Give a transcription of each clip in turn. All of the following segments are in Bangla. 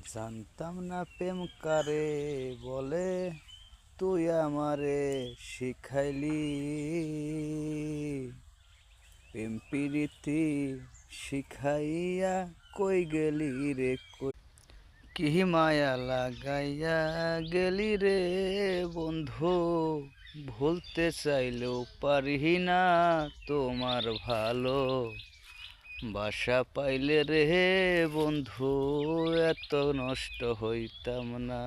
জানতাম না প্রেম কারে বলে, তুই আমারে শিখাইলি। প্রেম প্রীতি শিখাইয়া কই গেলি রে কই, কি মায়া লাগাইয়া গেলি রে বন্ধু। ভুলতে চাইলেও পারি না তোমার ভালো বাসা পাইলে রে বন্ধু, এত নষ্ট হইতাম না।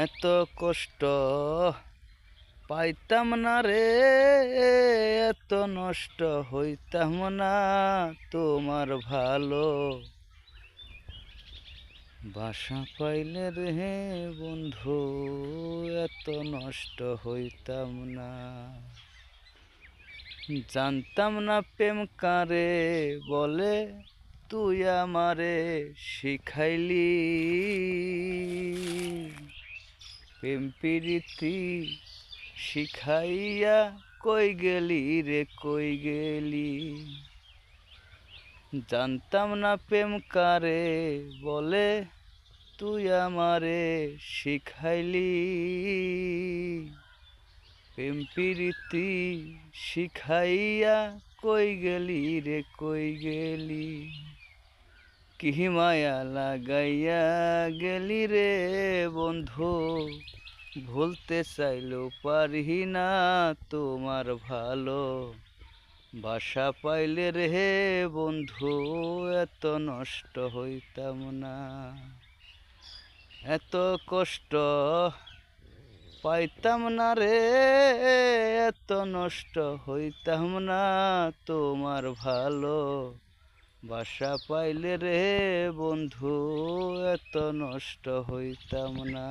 এত কষ্ট পাইতাম না রে, এত নষ্ট হইতাম না তোমার ভালো বাসা পাইলে রে বন্ধু, এত নষ্ট হইতাম না। জানতাম না প্রেম কারে বলে, তুই আমারে শিখাইলি। প্রেম প্রীতি শিখাইয়া কই গেলি রে কই গেলি। জানতাম না প্রেম কারে বলে, তুই আমারে শিখাইলি। প্রেম প্রীতি শিখাইয়া কই গেলি রে কই গেলি, কি মায়া লাগাইয়া গেলি রে বন্ধু। ভুলতে চাইলেও পারি না তোমার ভালো বাসা পাইলে রে বন্ধু, এত নষ্ট হইতাম না। এত কষ্ট পাইতাম না রে, এত নষ্ট হইতাম না তোমার ভালো বাসা পাইলে রে বন্ধু, এত নষ্ট হইতাম না।